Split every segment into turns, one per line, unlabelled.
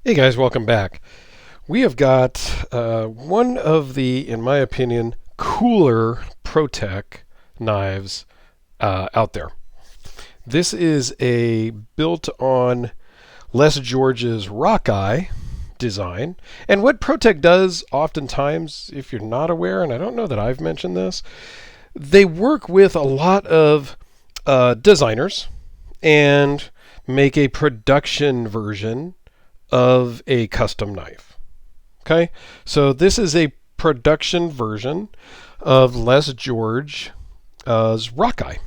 Hey guys, welcome back. We have got one of the, in my opinion, cooler ProTech knives out there. This is a built on Les George's Rockeye design. And what ProTech does oftentimes, if you're not aware, and I don't know that I've mentioned this, they work with a lot of designers and make a production version of a custom knife. Okay, so this is a production version of Les George's Rockeye.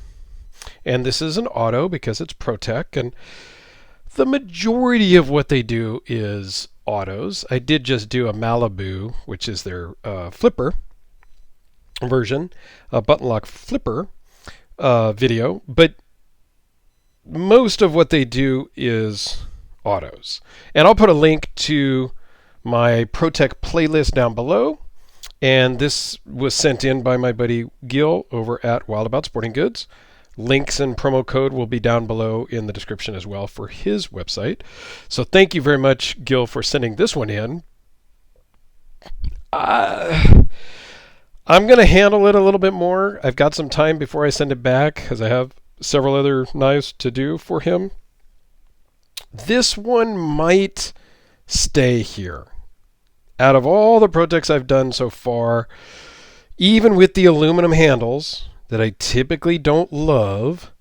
And this is an auto because it's ProTech, and the majority of what they do is autos. I did just do a Malibu, which is their flipper version, a button lock flipper video, but most of what they do is autos. And I'll put a link to my ProTech playlist down below. And this was sent in by my buddy Gil over at Wild About Sporting Goods. Links and promo code will be down below in the description as well for his website. So thank you very much, Gil, for sending this one in. I'm going to handle it a little bit more. I've got some time before I send it back because I have several other knives to do for him. This one might stay here. Out of all the ProTechs I've done so far, even with the aluminum handles that I typically don't love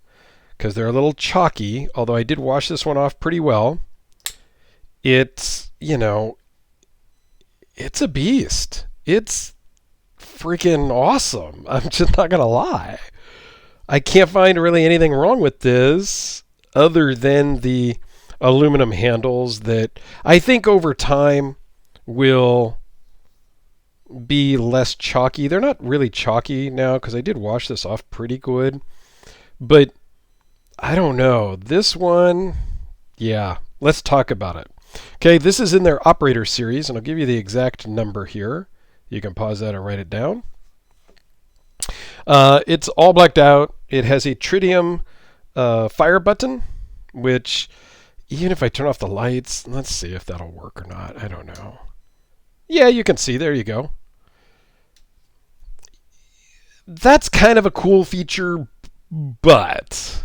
because they're a little chalky, although I did wash this one off pretty well, it's a beast. It's freaking awesome. I'm just not going to lie. I can't find really anything wrong with this other than the aluminum handles that I think over time will be less chalky. They're not really chalky now because I did wash this off pretty good. But I don't know. This one, yeah, let's talk about it. Okay, this is in their Operator series, and I'll give you the exact number here. You can pause that and write it down. It's all blacked out. It has a tritium fire button, which even if I turn off the lights, let's see if that'll work or not. I don't know. Yeah, you can see. There you go. That's kind of a cool feature, but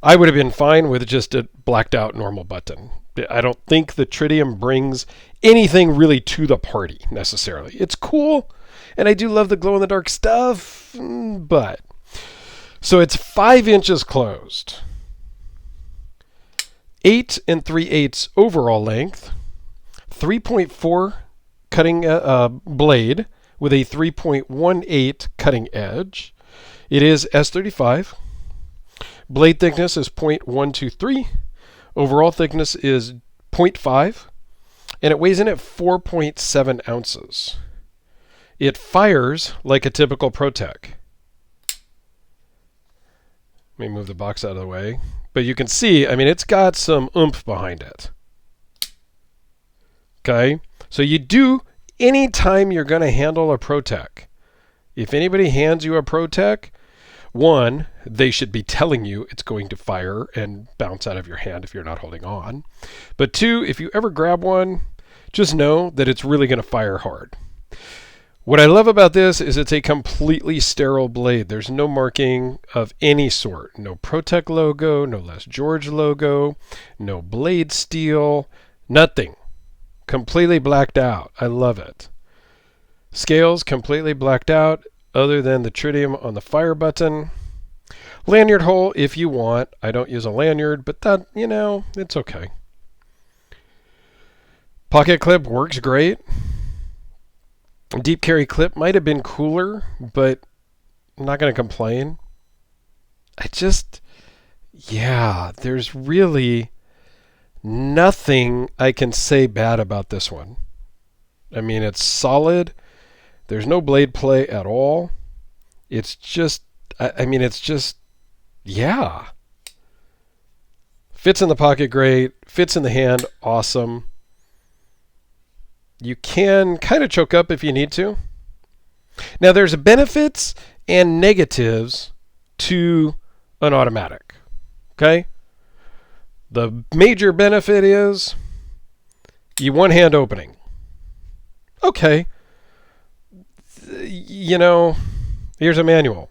I would have been fine with just a blacked out normal button. I don't think the tritium brings anything really to the party necessarily. It's cool, and I do love the glow in the dark stuff, but so it's 5 inches closed. 8 3/8 overall length, 3.4 cutting blade with a 3.18 cutting edge. It is S35. Blade thickness is 0.123. Overall thickness is 0.5. And it weighs in at 4.7 ounces. It fires like a typical ProTech. Let me move the box out of the way. But you can see, I mean, it's got some oomph behind it. Okay? So you do, anytime you're going to handle a ProTech, if anybody hands you a ProTech, one, they should be telling you it's going to fire and bounce out of your hand if you're not holding on. But two, if you ever grab one, just know that it's really going to fire hard. What I love about this is it's a completely sterile blade. There's no marking of any sort. No ProTech logo, no Les George logo, no blade steel, nothing. Completely blacked out. I love it. Scales completely blacked out other than the tritium on the fire button. Lanyard hole if you want. I don't use a lanyard, but that, it's okay. Pocket clip works great. Deep carry clip might have been cooler, but I'm not going to complain. There's really nothing I can say bad about this one. I mean, it's solid. There's no blade play at all. It's just, yeah. Fits in the pocket great. Fits in the hand awesome. You can kind of choke up if you need to. Now, there's benefits and negatives to an automatic. Okay? The major benefit is You one-hand opening. Okay. You know, here's a manual.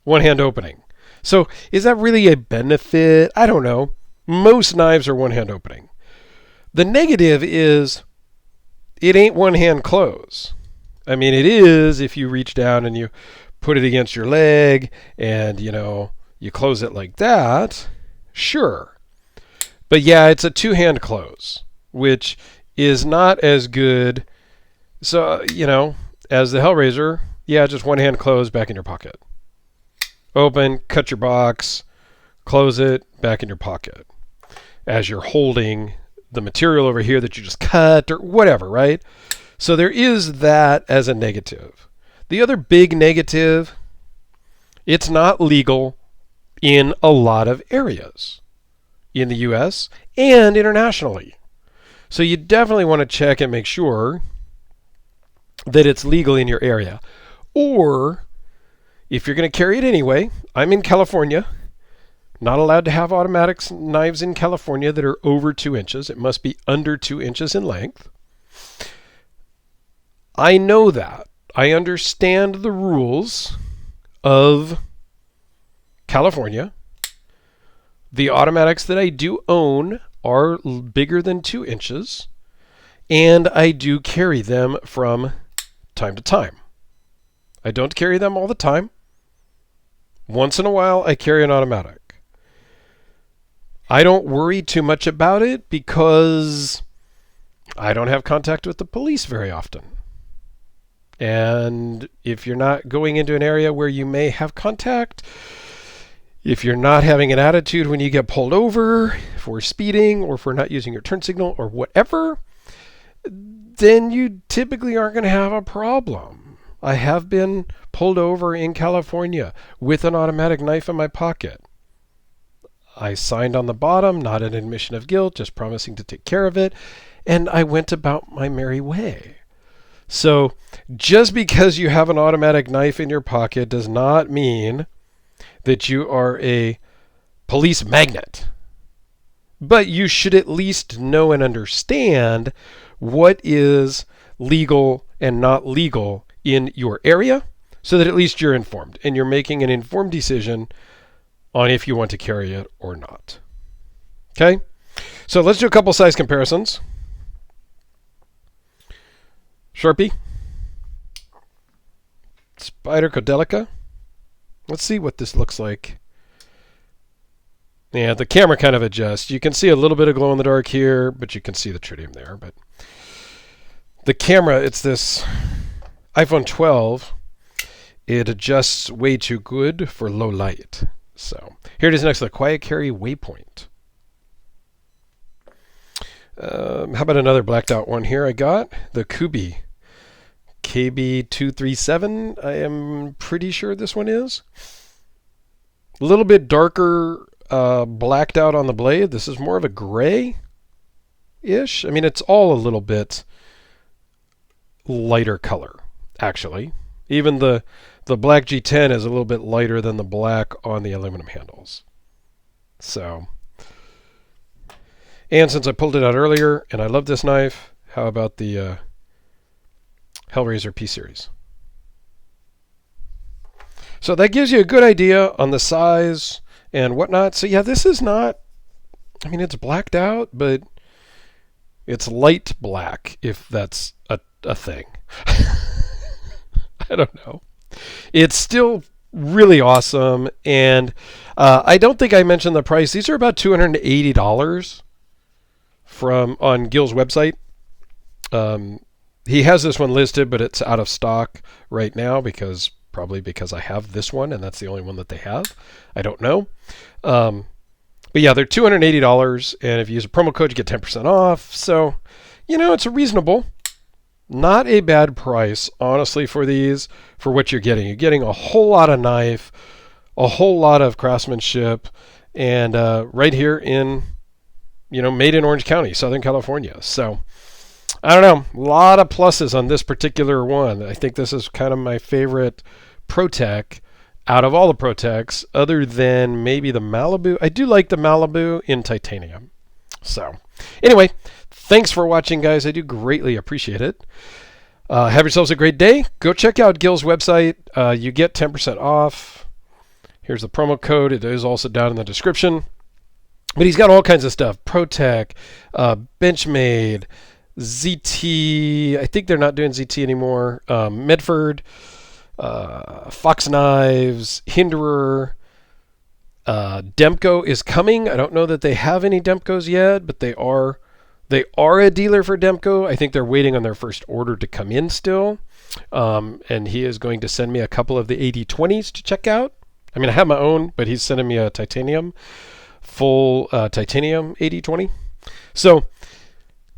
One-hand opening. So is that really a benefit? I don't know. Most knives are one-hand opening. The negative is it ain't one-hand close. I mean, it is if you reach down and you put it against your leg and, you close it like that. Sure. But yeah, it's a two-hand close, which is not as good. So, as the Hellraiser, yeah, just one-hand close back in your pocket. Open, cut your box, close it, back in your pocket. As you're holding the material over here that you just cut or whatever, right? So there is that as a negative. The other big negative, it's not legal in a lot of areas in the US and internationally. So you definitely want to check and make sure that it's legal in your area. Or if you're going to carry it anyway, I'm in California. Not allowed to have automatic knives in California that are over 2 inches. It must be under 2 inches in length. I know that. I understand the rules of California. The automatics that I do own are bigger than 2 inches, and I do carry them from time to time. I don't carry them all the time. Once in a while, I carry an automatic. I don't worry too much about it because I don't have contact with the police very often. And if you're not going into an area where you may have contact, if you're not having an attitude when you get pulled over for speeding or for not using your turn signal or whatever, then you typically aren't going to have a problem. I have been pulled over in California with an automatic knife in my pocket. I signed on the bottom, not an admission of guilt, just promising to take care of it, and I went about my merry way. So just because you have an automatic knife in your pocket does not mean that you are a police magnet. But you should at least know and understand what is legal and not legal in your area so that at least you're informed and you're making an informed decision on if you want to carry it or not. Okay? So let's do a couple size comparisons. Sharpie. Spider Codelica. Let's see what this looks like. Yeah, the camera kind of adjusts. You can see a little bit of glow in the dark here, but you can see the tritium there. But the camera, it's this iPhone 12. It adjusts way too good for low light. So here it is next to the Quiet Carry Waypoint. How about another blacked out one here? I got the Kubi KB237. I am pretty sure this one is. A little bit darker blacked out on the blade. This is more of a gray-ish. I mean, it's all a little bit lighter color, actually. Even the black G10 is a little bit lighter than the black on the aluminum handles. So, and since I pulled it out earlier and I love this knife, how about the Hellraiser P-Series? So that gives you a good idea on the size and whatnot. So yeah, this is not, I mean, it's blacked out, but it's light black, if that's a thing. I don't know. It's still really awesome, and I don't think I mentioned the price. These are about $280 on Gil's website. He has this one listed, but it's out of stock right now probably because I have this one, and that's the only one that they have. I don't know. But yeah, they're $280, and if you use a promo code, you get 10% off. So, it's reasonable. Not a bad price, honestly, for these, for what you're getting. You're getting a whole lot of knife, a whole lot of craftsmanship, and right here in, made in Orange County, Southern California. So, I don't know, a lot of pluses on this particular one. I think this is kind of my favorite ProTech out of all the ProTechs, other than maybe the Malibu. I do like the Malibu in titanium. So, anyway, Thanks for watching, guys. I do greatly appreciate it. Have yourselves a great day. Go check out Gil's website. You get 10% off. Here's the promo code. It is also down in the description. But he's got all kinds of stuff. ProTech, Benchmade, ZT. I think they're not doing ZT anymore. Medford, Fox Knives, Hinderer. Demko is coming. I don't know that they have any Demkos yet, but they are a dealer for Demko. I think they're waiting on their first order to come in still. And he is going to send me a couple of the 8020s to check out. I mean, I have my own, but he's sending me a titanium, full titanium 8020. So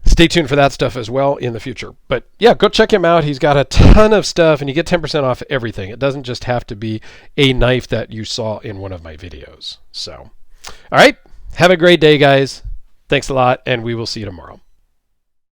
stay tuned for that stuff as well in the future. But yeah, go check him out. He's got a ton of stuff, and you get 10% off everything. It doesn't just have to be a knife that you saw in one of my videos. So, all right, have a great day, guys. Thanks a lot, and we will see you tomorrow.